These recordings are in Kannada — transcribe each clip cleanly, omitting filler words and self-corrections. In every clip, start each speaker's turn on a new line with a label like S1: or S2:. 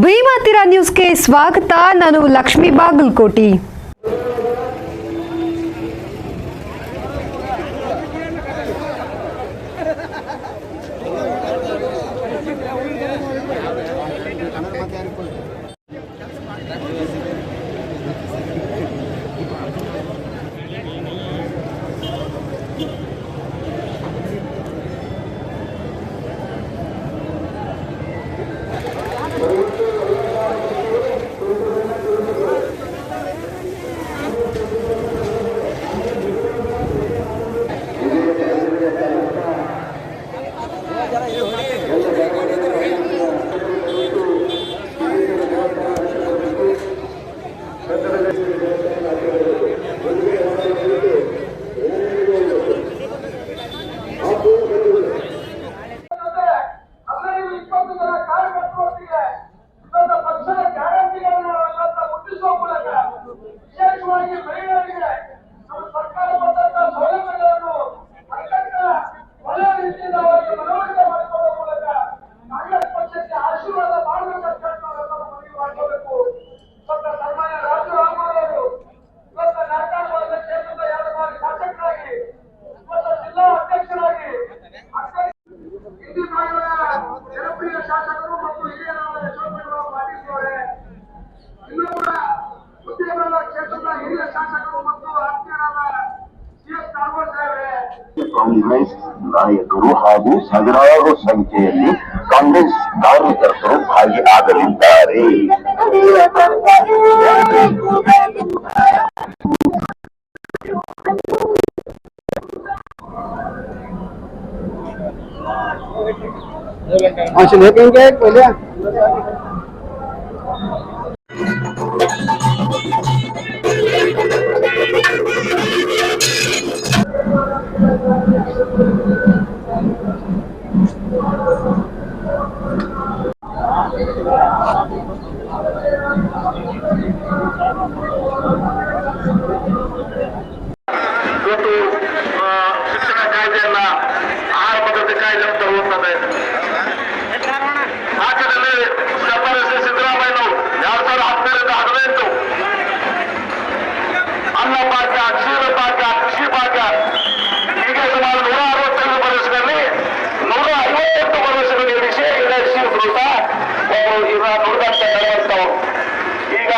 S1: ಭೀಮಾ ತೀರ ನ್ಯೂಸ್ಗೆ ಸ್ವಾಗತ. ನಾನು ಲಕ್ಷ್ಮಿ ಬಾಗಲಕೋಟಿ.
S2: ಕಾಂಗ್ರೆಸ್ ನಾಯಕರು ಹಾಗೂ ಸಾವಿರಾರು ಸಂಖ್ಯೆಯಲ್ಲಿ ಕಾಂಗ್ರೆಸ್ ಕಾರ್ಯಕರ್ತರು ಭಾಗಿಯಾಗಲಿದ್ದಾರೆ. ಇವತ್ತು ಶಿಕ್ಷಣ ಕಾಯ್ದೆಯನ್ನ ಆಹಾರ ಭದ್ರತೆ ಕಾಯ್ದೆ ತರುವಂತದೆ. ರಾಜ್ಯದಲ್ಲಿ ಶ್ರೀ ಸಿದ್ದರಾಮಯ್ಯನವರು 2017 ಅನ್ನಭಾಗ್ಯ, ಕ್ಷೀರ ಭಾಗ್ಯ, ಕೃಷಿ ಭಾಗ್ಯ ಹೀಗೆ ಸುಮಾರು 165 ಭರವಸೆಗಳಲ್ಲಿ 150 ಭರವಸೆಗಳು ಇರಿಸಿ ವಿರೋಧ ಈಗ ನುಡಿದಂತೆ ನಡೆಯುವಂತವು. ಈಗ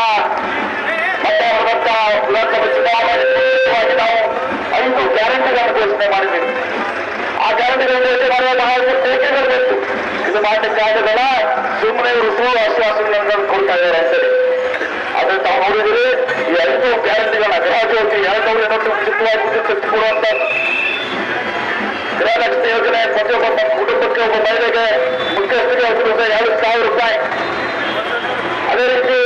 S2: ಮತ್ತೆ ವಿಧಾನಸಭೆ ಚುನಾವಣೆ ನಾವು 5 ಗ್ಯಾರಂಟಿಗಳನ್ನು ಘೋಷಣೆ ಮಾಡಿದ್ದೀವಿ. ಆ ಗ್ಯಾರಂಟಿಗಳನ್ನು ಘೋಷಣೆ ಮಾಡುವ ಬಹಳಷ್ಟು ಬೇಕೆಗಳು ಬೇಕು. ಇದು ಮಾಡಲಿಕ್ಕೆ ಆಗಲ್ಲ. ಸುಮ್ಮನೆ ಇವರು ಸುಳ್ಳು ಆಶ್ವಾಸನೆಗಳನ್ನು ಕೊಡ್ತಾ ಇದ್ದಾರೆ ಅಂತೇಳಿ ಅದನ್ನು ತಾವು ನೋಡಿದರೆ ಈ 5 ಗ್ಯಾರಂಟಿಗಳನ್ನ ಗೃಹಜ್ಯೋತಿ 200 ಯೂನಿಟ್ ಉಚಿತವಾಗಿ ವಿದ್ಯುತ್ ಕೊಡುವಂತ ಗೃಹಲಕ್ಷ್ಮಿ ಯೋಜನೆ, ಪ್ರತಿಯೊಬ್ಬ ಕುಟುಂಬಕ್ಕೆ ಒಬ್ಬ ಮಹಿಳೆಗೆ ಮುಖ್ಯಸ್ಥರಿಗೆ 2,000 ರೂಪಾಯಿ. ಅದೇ ರೀತಿ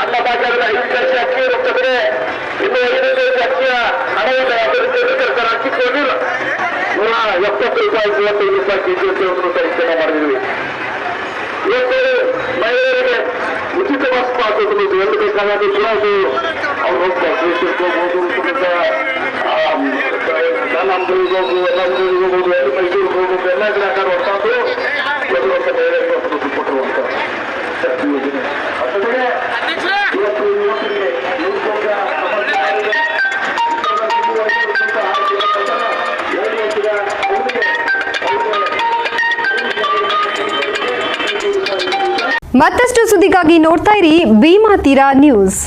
S2: ಅನ್ನಭಾಗ್ಯದ 5 ಕೆಜಿ ಅಕ್ಕಿ ಇರುತ್ತದೆ. ಇನ್ನು 5 ಕೆಜಿ ಅಕ್ಕಿಯ ಹಣವನ್ನು ಅದೇ ರೀತಿ ಸರ್ಕಾರ ಅಕ್ಕಿ ಕೊಡಲಿಲ್ಲ. 170 ರೂಪಾಯಿ 25 ರೂಪಾಯಿ ಕೆಜಿ ಹೆಚ್ಚಳ ಮಾಡಿದ್ವಿ. ಇವತ್ತು ಮಹಿಳೆಯರಿಗೆ ಉಚಿತ ಬಸ್ ಪಾಸ್ ಎಲ್ಲಿ ಬೇಕಾದ್ರೆ ಚುನಾವಣೆ ಅವ್ರು ಹೋಗ್ತಾರೆ. ನಮ್ಮೂರಿಗೆ ಹೋಗುದು, ಎಲ್ಲೂರಿಗೆ ಹೋಗುದು, ಎಲ್ಲಿ ಮೈಸೂರಿಗೆ ಹೋಗುದು, ಎಲ್ಲ ಕಡೆ ಆಕಾಡುವಂತಹದ್ದು ಒಂದು ಮಹಿಳೆಯರಿಗೆ ಕೊಟ್ಟಿರುವಂತ ಯೋಜನೆ. ಅದಕ್ಕೆ ಇವತ್ತು
S1: ಮತ್ತಷ್ಟು ಸುದ್ದಿಗಾಗಿ ನೋಡ್ತಾ ಇರಿ ಭೀಮಾ ತೀರ ನ್ಯೂಸ್.